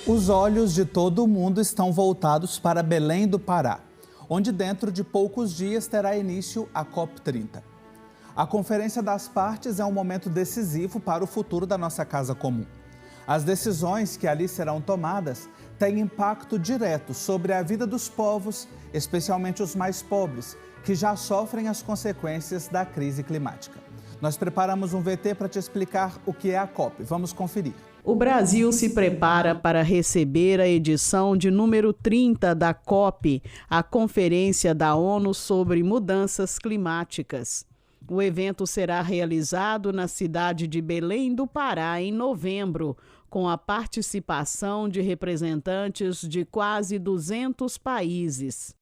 Os olhos de todo o mundo estão voltados para Belém do Pará, onde dentro de poucos dias terá início a COP30. A Conferência das Partes é um momento decisivo para o futuro da nossa casa comum. As decisões que ali serão tomadas têm impacto direto sobre a vida dos povos, especialmente os mais pobres, que já sofrem as consequências da crise climática. Nós preparamos um VT para te explicar o que é a COP. Vamos conferir. O Brasil se prepara para receber a edição de número 30 da COP, a Conferência da ONU sobre Mudanças Climáticas. O evento será realizado na cidade de Belém do Pará em novembro, com a participação de representantes de quase 200 países.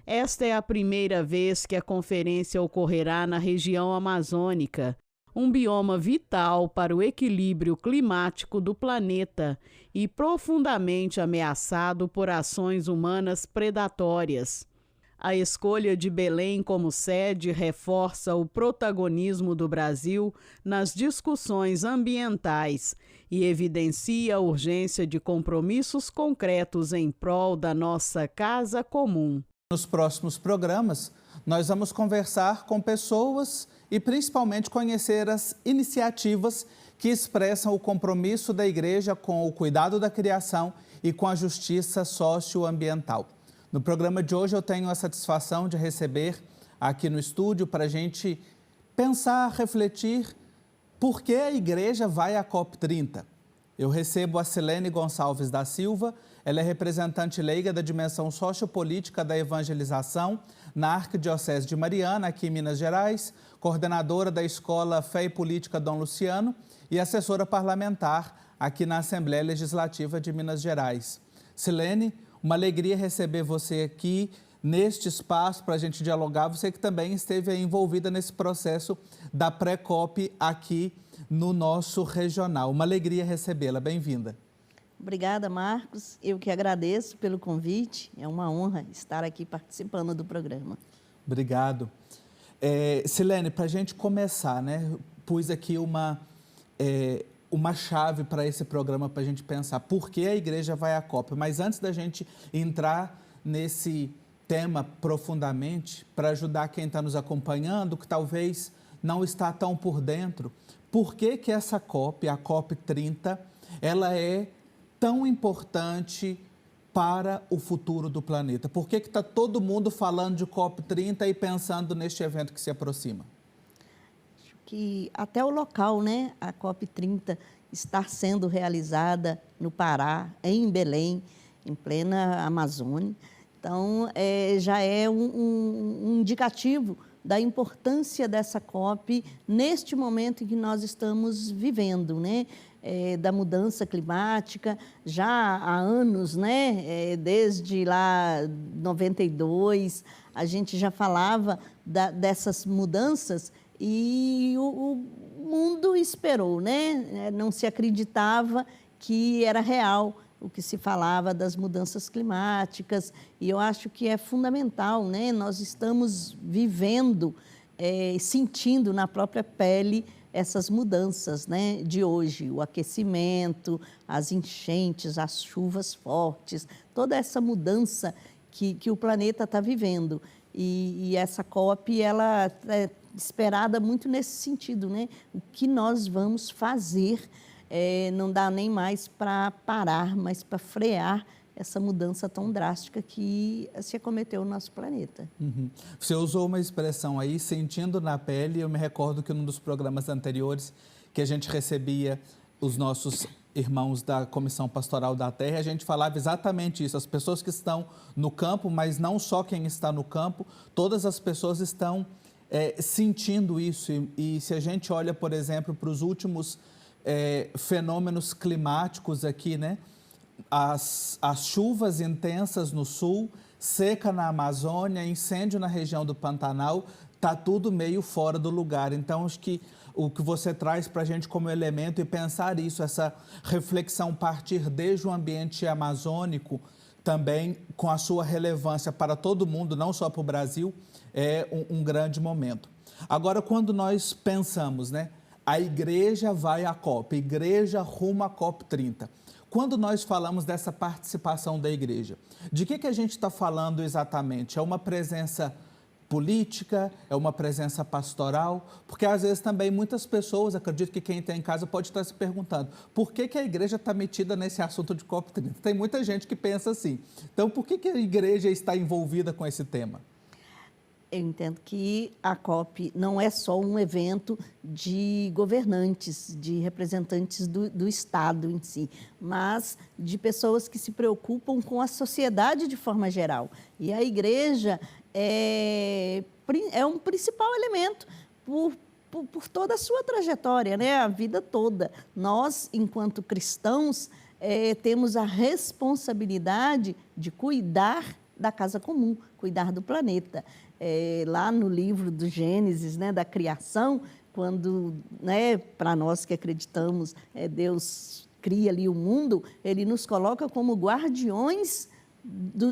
Esta é a primeira vez que a conferência ocorrerá na região amazônica, um bioma vital para o equilíbrio climático do planeta e profundamente ameaçado por ações humanas predatórias. A escolha de Belém como sede reforça o protagonismo do Brasil nas discussões ambientais e evidencia a urgência de compromissos concretos em prol da nossa casa comum. Nos próximos programas, nós vamos conversar com pessoas e principalmente conhecer as iniciativas que expressam o compromisso da Igreja com o cuidado da criação e com a justiça socioambiental. No programa de hoje eu tenho a satisfação de receber aqui no estúdio para a gente pensar, refletir por que a Igreja vai à COP30. Eu recebo a Silene Gonçalves da Silva, ela é representante leiga da dimensão sociopolítica da evangelização na Arquidiocese de Mariana, aqui em Minas Gerais, coordenadora da Escola Fé e Política Dom Luciano e assessora parlamentar aqui na Assembleia Legislativa de Minas Gerais. Silene, uma alegria receber você aqui neste espaço para a gente dialogar. Você que também esteve envolvida nesse processo da pré-COP aqui no nosso regional. Uma alegria recebê-la. Bem-vinda. Obrigada, Marcos. Eu que agradeço pelo convite. É uma honra estar aqui participando do programa. Obrigado. Silene, para a gente começar, né, pus aqui uma chave para esse programa para a gente pensar por que a Igreja vai à COP. Mas antes da gente entrar nesse tema profundamente, para ajudar quem está nos acompanhando, que talvez não está tão por dentro, por que que essa COP, a COP30, ela é tão importante para o futuro do planeta? Por que está todo mundo falando de COP30 e pensando neste evento que se aproxima? Acho que até o local, né, a COP30 está sendo realizada no Pará, em Belém, em plena Amazônia. Então, já é um indicativo da importância dessa COP neste momento em que nós estamos vivendo, né? Da mudança climática, já há anos, né? Desde lá 92, a gente já falava dessas mudanças e o mundo esperou, né? Não se acreditava que era real o que se falava das mudanças climáticas, e eu acho que é fundamental, né? Nós estamos vivendo, sentindo na própria pele essas mudanças, né, de hoje, o aquecimento, as enchentes, as chuvas fortes, toda essa mudança que o planeta está vivendo. E essa COP, ela é esperada muito nesse sentido, né? O que nós vamos fazer, não dá nem mais para parar, mas para frear essa mudança tão drástica que se acometeu no nosso planeta. Uhum. Você usou uma expressão aí, sentindo na pele. Eu me recordo que num dos programas anteriores que a gente recebia os nossos irmãos da Comissão Pastoral da Terra, a gente falava exatamente isso. As pessoas que estão no campo, mas não só quem está no campo, todas as pessoas estão sentindo isso. E se a gente olha, por exemplo, para os últimos fenômenos climáticos aqui, né? As chuvas intensas no sul, seca na Amazônia, incêndio na região do Pantanal, está tudo meio fora do lugar. Então, acho que o que você traz para a gente como elemento e pensar isso, essa reflexão partir desde o ambiente amazônico, também com a sua relevância para todo mundo, não só para o Brasil, é um grande momento. Agora, quando nós pensamos, né, a igreja vai à COP, a igreja rumo à COP 30. Quando nós falamos dessa participação da igreja, de que a gente está falando exatamente? É uma presença política? É uma presença pastoral? Porque às vezes também muitas pessoas, acredito que quem está em casa pode estar se perguntando, por que a igreja está metida nesse assunto de COP 30? Tem muita gente que pensa assim. Então, por que a igreja está envolvida com esse tema? Eu entendo que a COP não é só um evento de governantes, de representantes do Estado em si, mas de pessoas que se preocupam com a sociedade de forma geral. E a igreja é um principal elemento por toda a sua trajetória, né? A vida toda. Nós, enquanto cristãos, temos a responsabilidade de cuidar da casa comum, cuidar do planeta. Lá no livro do Gênesis, né, da criação, quando, né, para nós que acreditamos, Deus cria ali o mundo, Ele nos coloca como guardiões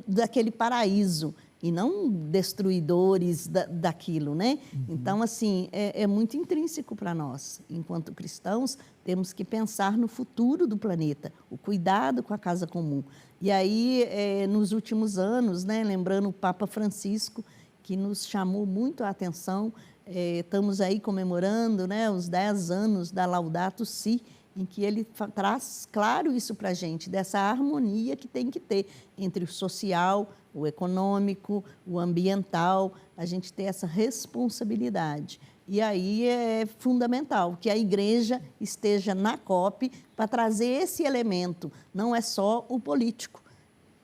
daquele paraíso e não destruidores daquilo, né? Uhum. Então, assim, é muito intrínseco para nós. Enquanto cristãos, temos que pensar no futuro do planeta, o cuidado com a casa comum. E aí, nos últimos anos, né, lembrando o Papa Francisco, que nos chamou muito a atenção, estamos aí comemorando, né, os 10 anos da Laudato Si, em que ele traz claro isso para a gente, dessa harmonia que tem que ter entre o social, o econômico, o ambiental, a gente ter essa responsabilidade. E aí é fundamental que a igreja esteja na COP para trazer esse elemento, não é só o político,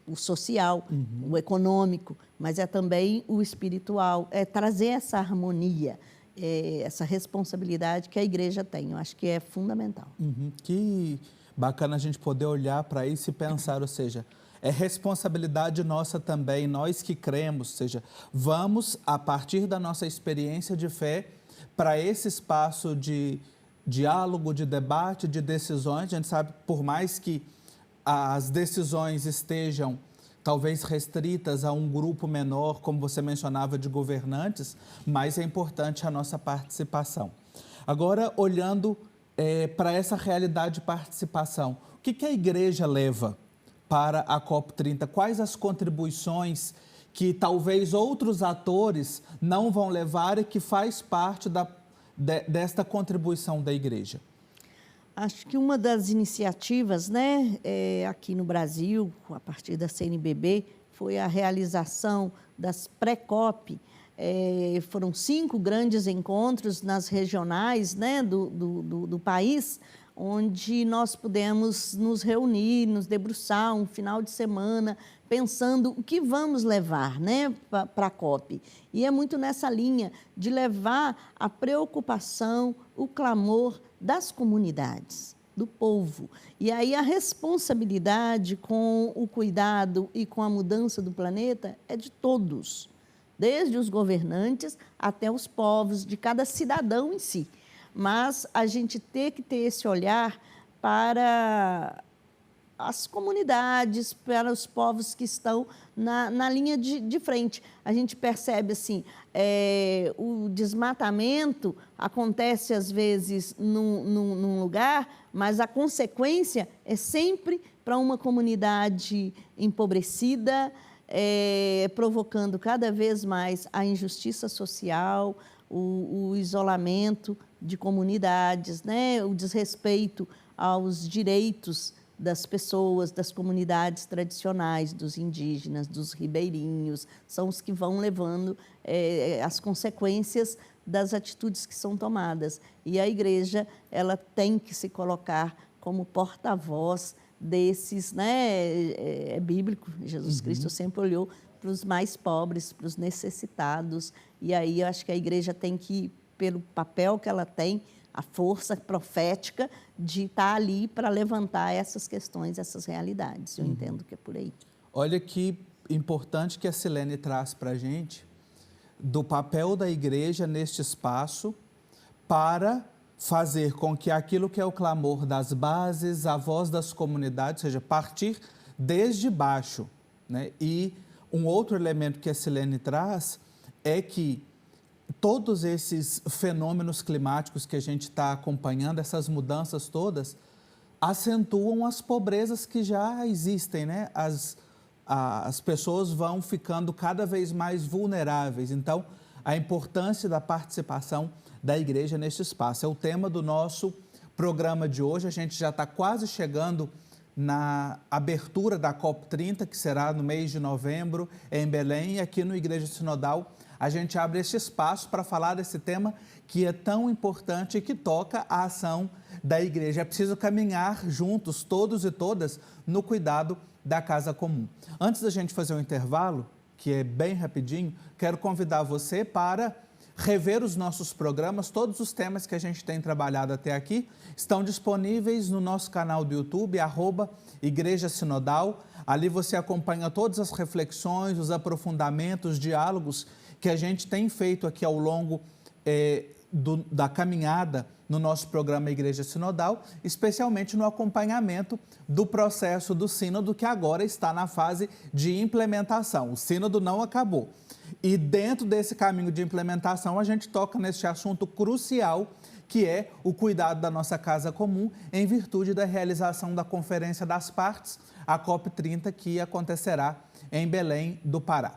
o social, o econômico, mas é também o espiritual, é trazer essa harmonia, essa responsabilidade que a igreja tem. Eu acho que é fundamental. Que bacana a gente poder olhar para isso e pensar, ou seja, é responsabilidade nossa também, nós que cremos, ou seja, vamos, a partir da nossa experiência de fé, para esse espaço de diálogo, de debate, de decisões. A gente sabe, por mais que as decisões estejam talvez restritas a um grupo menor, como você mencionava, de governantes, mas é importante a nossa participação. Agora, olhando para essa realidade de participação, o que a igreja leva para a COP 30? Quais as contribuições que talvez outros atores não vão levar e que faz parte desta contribuição da igreja? Acho que uma das iniciativas, né, aqui no Brasil, a partir da CNBB, foi a realização das pré-COP. Foram 5 grandes encontros nas regionais, né, do país, onde nós pudemos nos reunir, nos debruçar um final de semana, pensando o que vamos levar, né, para a COP. E é muito nessa linha de levar a preocupação, o clamor das comunidades, do povo. E aí a responsabilidade com o cuidado e com a mudança do planeta é de todos, desde os governantes até os povos, de cada cidadão em si. Mas a gente tem que ter esse olhar para as comunidades, para os povos que estão na linha de frente. A gente percebe assim, o desmatamento acontece às vezes num lugar, mas a consequência é sempre para uma comunidade empobrecida, provocando cada vez mais a injustiça social, o isolamento de comunidades, né? O desrespeito aos direitos das pessoas, das comunidades tradicionais, dos indígenas, dos ribeirinhos, são os que vão levando as consequências das atitudes que são tomadas. E a igreja, ela tem que se colocar como porta-voz desses, né? É bíblico, Jesus Cristo sempre olhou para os mais pobres, para os necessitados, e aí eu acho que a igreja tem que, pelo papel que ela tem, a força profética de estar ali para levantar essas questões, essas realidades. Eu entendo que é por aí. Olha que importante que a Silene traz para a gente do papel da igreja neste espaço para fazer com que aquilo que é o clamor das bases, a voz das comunidades, ou seja, partir desde baixo, né? E um outro elemento que a Silene traz é que todos esses fenômenos climáticos que a gente está acompanhando, essas mudanças todas, acentuam as pobrezas que já existem, né? As pessoas vão ficando cada vez mais vulneráveis. Então, a importância da participação da igreja neste espaço. É o tema do nosso programa de hoje. A gente já está quase chegando na abertura da COP30, que será no mês de novembro em Belém, e aqui no Igreja Sinodal a gente abre este espaço para falar desse tema que é tão importante e que toca a ação da igreja. É preciso caminhar juntos, todos e todas, no cuidado da casa comum. Antes da gente fazer um intervalo, que é bem rapidinho, quero convidar você para rever os nossos programas. Todos os temas que a gente tem trabalhado até aqui estão disponíveis no nosso canal do YouTube, @Igreja Sinodal. Ali você acompanha todas as reflexões, os aprofundamentos, os diálogos que a gente tem feito aqui ao longo da caminhada no nosso programa Igreja Sinodal, especialmente no acompanhamento do processo do sínodo, que agora está na fase de implementação. O sínodo não acabou. E dentro desse caminho de implementação, a gente toca neste assunto crucial, que é o cuidado da nossa casa comum, em virtude da realização da Conferência das Partes, a COP30, que acontecerá em Belém do Pará.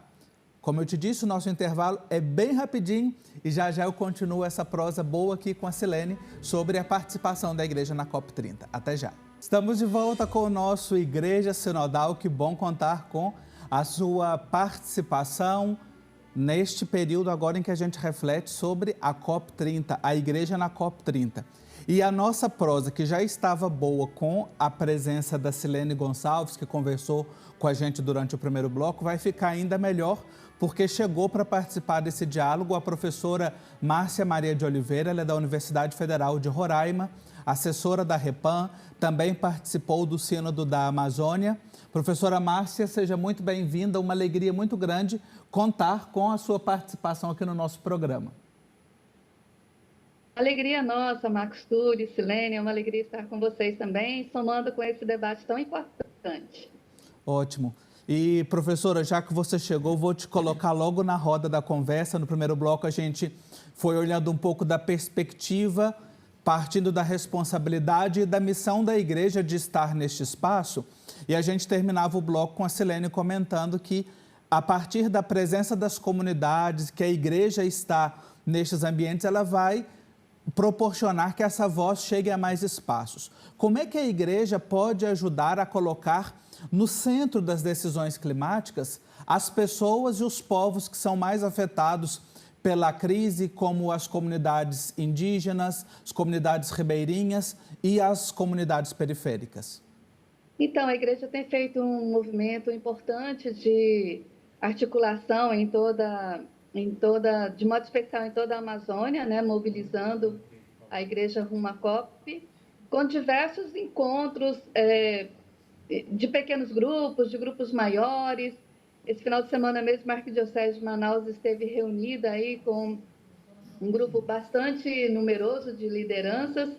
Como eu te disse, o nosso intervalo é bem rapidinho e já já eu continuo essa prosa boa aqui com a Silene sobre a participação da igreja na COP30. Até já. Estamos de volta com o nosso Igreja Sinodal. Que bom contar com a sua participação neste período agora em que a gente reflete sobre a COP30, a igreja na COP30. E a nossa prosa, que já estava boa com a presença da Silene Gonçalves, que conversou com a gente durante o primeiro bloco, vai ficar ainda melhor, porque chegou para participar desse diálogo a professora Márcia Maria de Oliveira. Ela é da Universidade Federal de Roraima, assessora da Repam, também participou do Sínodo da Amazônia. Professora Márcia, seja muito bem-vinda, uma alegria muito grande contar com a sua participação aqui no nosso programa. Alegria nossa, Marcos Túlio, Silene, é uma alegria estar com vocês também, somando com esse debate tão importante. Ótimo. E, professora, já que você chegou, vou te colocar logo na roda da conversa. No primeiro bloco, a gente foi olhando um pouco da perspectiva, partindo da responsabilidade e da missão da igreja de estar neste espaço. E a gente terminava o bloco com a Silene comentando que, a partir da presença das comunidades, que a igreja está nestes ambientes, ela vai proporcionar que essa voz chegue a mais espaços. Como é que a igreja pode ajudar a colocar no centro das decisões climáticas as pessoas e os povos que são mais afetados pela crise, como as comunidades indígenas, as comunidades ribeirinhas e as comunidades periféricas? Então, a igreja tem feito um movimento importante de articulação de modo especial em toda a Amazônia, né, mobilizando a igreja rumo à COP, com diversos encontros de pequenos grupos, de grupos maiores. Esse final de semana mesmo, a Arquidiocese de Manaus esteve reunida aí com um grupo bastante numeroso de lideranças,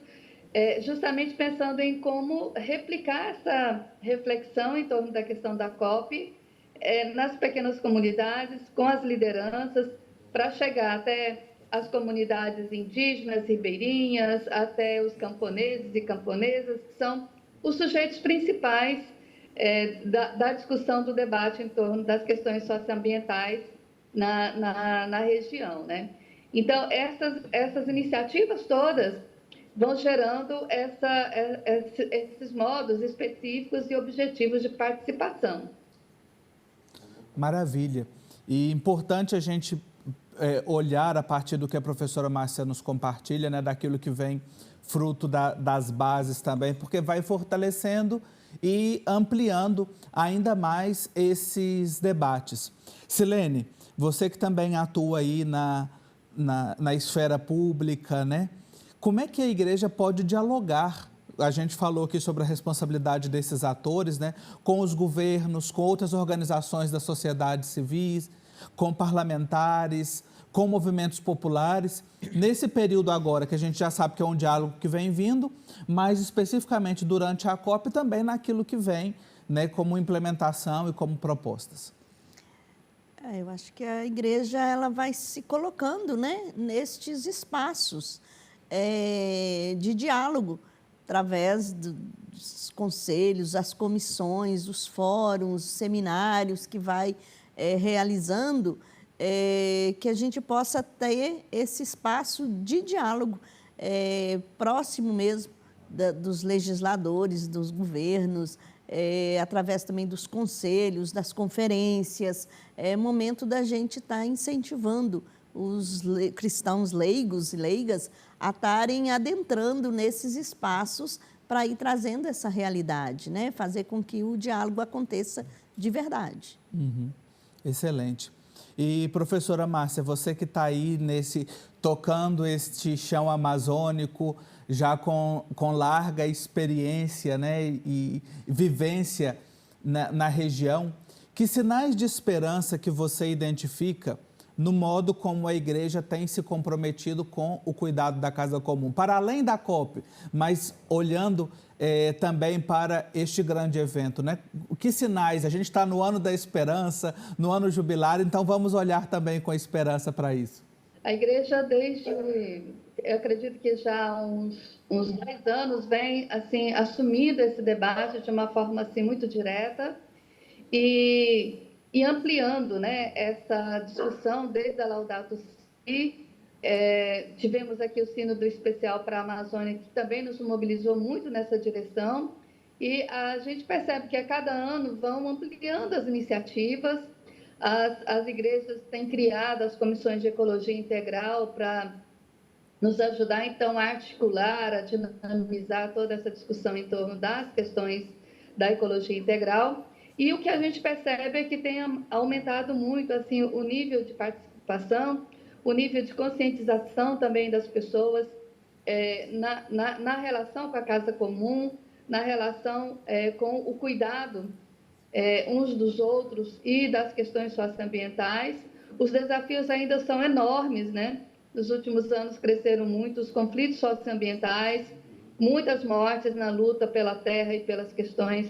justamente pensando em como replicar essa reflexão em torno da questão da COP nas pequenas comunidades, com as lideranças, para chegar até as comunidades indígenas, ribeirinhas, até os camponeses e camponesas, que são os sujeitos principais da discussão do debate em torno das questões socioambientais na região, né? Então, essas iniciativas todas vão gerando esses modos específicos e objetivos de participação. Maravilha. E importante a gente olhar a partir do que a professora Márcia nos compartilha, né, daquilo que vem fruto das bases também, porque vai fortalecendo e ampliando ainda mais esses debates. Silene, você que também atua aí na esfera pública, né? Como é que a igreja pode dialogar? A gente falou aqui sobre a responsabilidade desses atores, né? Com os governos, com outras organizações da sociedade civil, com parlamentares, com movimentos populares. Nesse período agora, que a gente já sabe que é um diálogo que vem vindo, mas especificamente durante a COP também naquilo que vem, né, como implementação e como propostas. Eu acho que a igreja ela vai se colocando, né, nestes espaços de diálogo, através dos conselhos, as comissões, os fóruns, os seminários que vai realizando, que a gente possa ter esse espaço de diálogo próximo mesmo dos legisladores, dos governos, através também dos conselhos, das conferências. É momento da gente estar incentivando os cristãos leigos e leigas a estarem adentrando nesses espaços para ir trazendo essa realidade, né? Fazer com que o diálogo aconteça de verdade. Uhum. Excelente. E, professora Márcia, você que está aí tocando este chão amazônico, já com larga experiência, né, e vivência na região, que sinais de esperança que você identifica no modo como a igreja tem se comprometido com o cuidado da casa comum, para além da COP, mas olhando também para este grande evento, né? Que sinais? A gente está no ano da esperança, no ano jubilário, então vamos olhar também com esperança para isso. A igreja, eu acredito que já há uns 10 anos, vem assim, assumindo esse debate de uma forma assim, muito direta e ampliando, né, essa discussão desde a Laudato Si. Tivemos aqui o Sínodo Especial para a Amazônia, que também nos mobilizou muito nessa direção, e a gente percebe que a cada ano vão ampliando as iniciativas. As igrejas têm criado as comissões de ecologia integral para nos ajudar, então, a articular, a dinamizar toda essa discussão em torno das questões da ecologia integral. E o que a gente percebe é que tem aumentado muito assim, o nível de participação, o nível de conscientização também das pessoas na relação com a casa comum, na relação com o cuidado uns dos outros e das questões socioambientais. Os desafios ainda são enormes, né? Nos últimos anos cresceram muito os conflitos socioambientais, muitas mortes na luta pela terra e pelas questões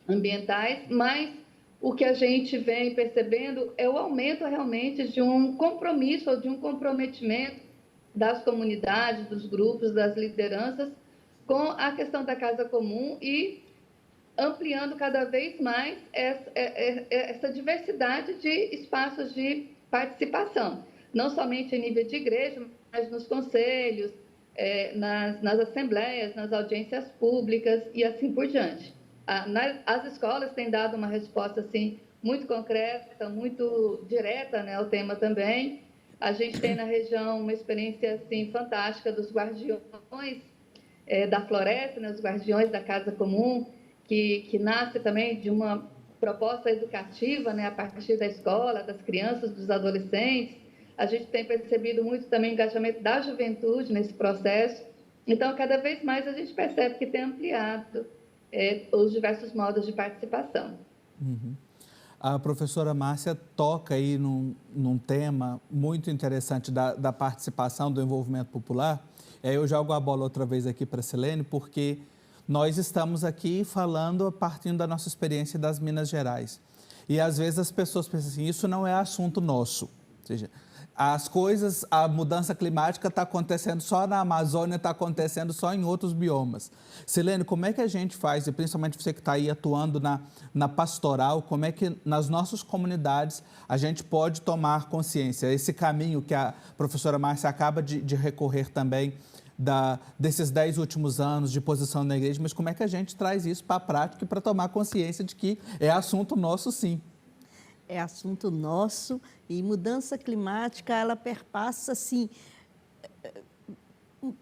ambientais, mas o que a gente vem percebendo é o aumento realmente de um compromisso ou de um comprometimento das comunidades, dos grupos, das lideranças com a questão da casa comum e ampliando cada vez mais essa diversidade de espaços de participação, não somente em nível de igreja, mas nos conselhos, nas assembleias, nas audiências públicas e assim por diante. As escolas têm dado uma resposta assim, muito concreta, muito direta, né, ao tema também. A gente tem na região uma experiência assim, fantástica dos guardiões da floresta, né, os guardiões da casa comum, que nasce também de uma proposta educativa, né, a partir da escola, das crianças, dos adolescentes. A gente tem percebido muito também o engajamento da juventude nesse processo. Então, cada vez mais a gente percebe que tem ampliado os diversos modos de participação. Uhum. A professora Márcia toca aí num tema muito interessante da participação, do envolvimento popular. Eu jogo a bola outra vez aqui para a Silene, porque nós estamos aqui falando partindo da nossa experiência das Minas Gerais. E às vezes as pessoas pensam assim, isso não é assunto nosso. Ou seja, a mudança climática está acontecendo só na Amazônia, está acontecendo só em outros biomas. Silene, como é que a gente faz, e principalmente você que está aí atuando na pastoral, como é que nas nossas comunidades a gente pode tomar consciência? Esse caminho que a professora Márcia acaba de recorrer também, desses 10 últimos anos de posição na igreja, mas como é que a gente traz isso para a prática e para tomar consciência de que é assunto nosso, sim? É assunto nosso e mudança climática, ela perpassa, assim,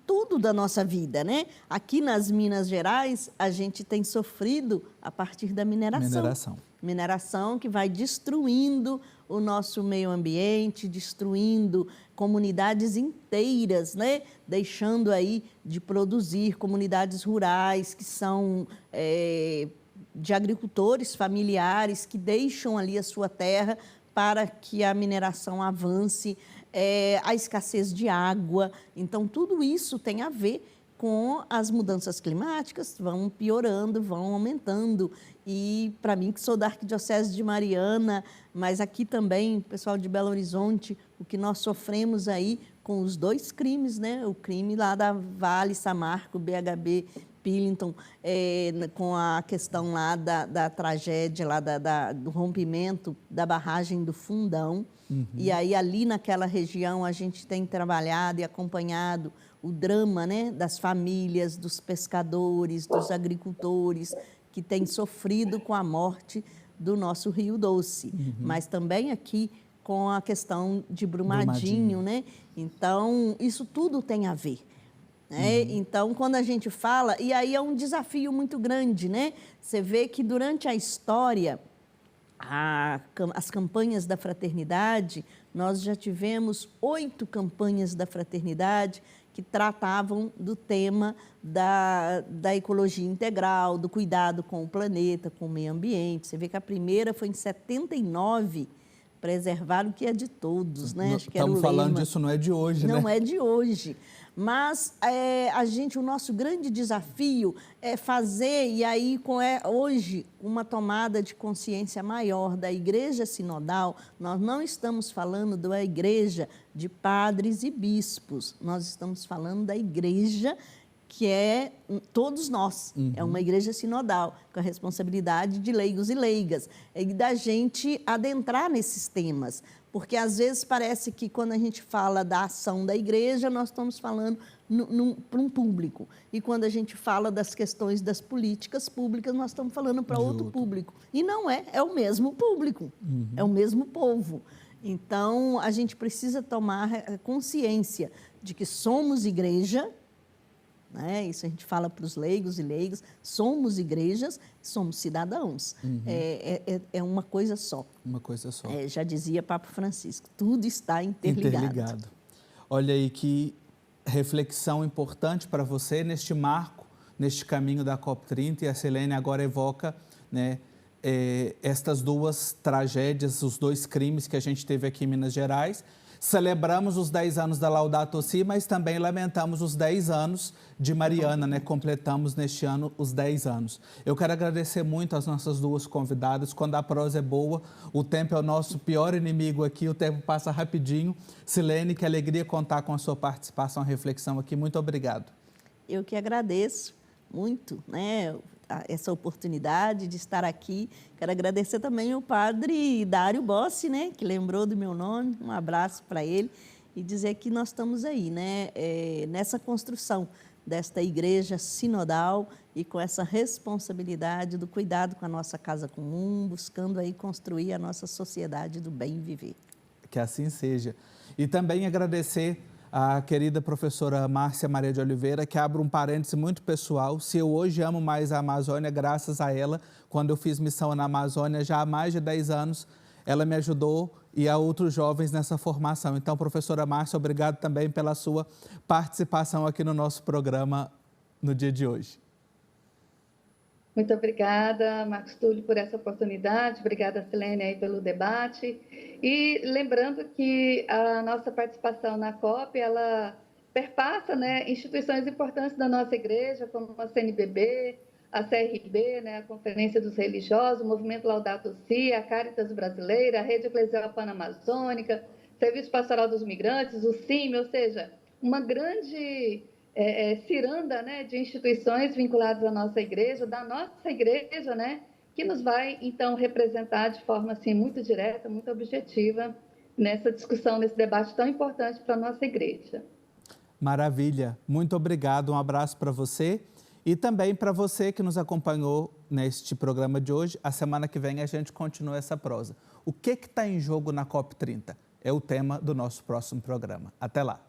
tudo da nossa vida, né? Aqui nas Minas Gerais, a gente tem sofrido a partir da mineração. Mineração que vai destruindo o nosso meio ambiente, destruindo comunidades inteiras, né? Deixando aí de produzir, comunidades rurais que são de agricultores familiares que deixam ali a sua terra para que a mineração avance, a escassez de água. Então, tudo isso tem a ver com as mudanças climáticas, vão piorando, vão aumentando. E, para mim, que sou da Arquidiocese de Mariana, mas aqui também, pessoal de Belo Horizonte, o que nós sofremos aí com os 2 crimes, né? O crime lá da Vale, Samarco, BHB, Pillington, com a questão lá da tragédia, lá do rompimento da barragem do Fundão. E aí, ali naquela região, a gente tem trabalhado e acompanhado o drama, né, das famílias, dos pescadores, dos agricultores, que têm sofrido com a morte do nosso Rio Doce. Mas também aqui com a questão de Brumadinho, né? Então, isso tudo tem a ver. Né? Então, quando a gente fala, e aí é um desafio muito grande, né? Você vê que durante a história, as campanhas da fraternidade, nós já tivemos 8 campanhas da fraternidade que tratavam do tema da ecologia integral, do cuidado com o planeta, com o meio ambiente. Você vê que a primeira foi em 79, preservar o que é de todos, né? Acho que era o lema. Estamos falando disso, não é de hoje, né? Não é de hoje. Mas o nosso grande desafio é fazer, e aí hoje, uma tomada de consciência maior da igreja sinodal. Nós não estamos falando da igreja de padres e bispos, nós estamos falando da igreja que é todos nós, é uma igreja sinodal, com a responsabilidade de leigos e leigas, e da gente adentrar nesses temas, porque às vezes parece que quando a gente fala da ação da igreja, nós estamos falando para um público, e quando a gente fala das questões das políticas públicas, nós estamos falando para outro público, e não é o mesmo público, é o mesmo povo. Então, a gente precisa tomar consciência de que somos igreja, né? Isso a gente fala para os leigos e leigas, somos igrejas, somos cidadãos. É uma coisa só. Uma coisa só. Já dizia Papa Francisco, tudo está interligado. Olha aí que reflexão importante para você neste marco, neste caminho da COP30, e a Silene agora evoca, né, estas 2 tragédias, os 2 crimes que a gente teve aqui em Minas Gerais. Celebramos os 10 anos da Laudato Si, mas também lamentamos os 10 anos de Mariana, né? Completamos neste ano os 10 anos. Eu quero agradecer muito às nossas 2 convidadas. Quando a prosa é boa, o tempo é o nosso pior inimigo aqui, o tempo passa rapidinho. Silene, que alegria contar com a sua participação e reflexão aqui. Muito obrigado. Eu que agradeço muito, né, essa oportunidade de estar aqui. Quero agradecer também ao padre Dário Bossi, né, que lembrou do meu nome. Um abraço para ele e dizer que nós estamos aí, né, nessa construção desta igreja sinodal e com essa responsabilidade do cuidado com a nossa casa comum, buscando aí construir a nossa sociedade do bem viver. Que assim seja. E também agradecer a querida professora Márcia Maria de Oliveira, que abre um parêntese muito pessoal. Se eu hoje amo mais a Amazônia, graças a ela, quando eu fiz missão na Amazônia, já há mais de 10 anos, ela me ajudou e a outros jovens nessa formação. Então, professora Márcia, obrigado também pela sua participação aqui no nosso programa no dia de hoje. Muito obrigada, Marcos Túlio, por essa oportunidade. Obrigada, Silene, aí pelo debate. E lembrando que a nossa participação na COP, ela perpassa, né, instituições importantes da nossa igreja, como a CNBB, a CRB, né, a Conferência dos Religiosos, o Movimento Laudato Si, a Caritas Brasileira, a Rede Eclesial Pan-Amazônica, Serviço Pastoral dos Migrantes, o CIMI, ou seja, uma grande ciranda, né, de instituições vinculadas à nossa igreja, da nossa igreja, né, que nos vai, então, representar de forma assim, muito direta, muito objetiva, nessa discussão, nesse debate tão importante para a nossa igreja. Maravilha. Muito obrigado. Um abraço para você e também para você que nos acompanhou neste programa de hoje. A semana que vem a gente continua essa prosa. O que está em jogo na COP30? É o tema do nosso próximo programa. Até lá.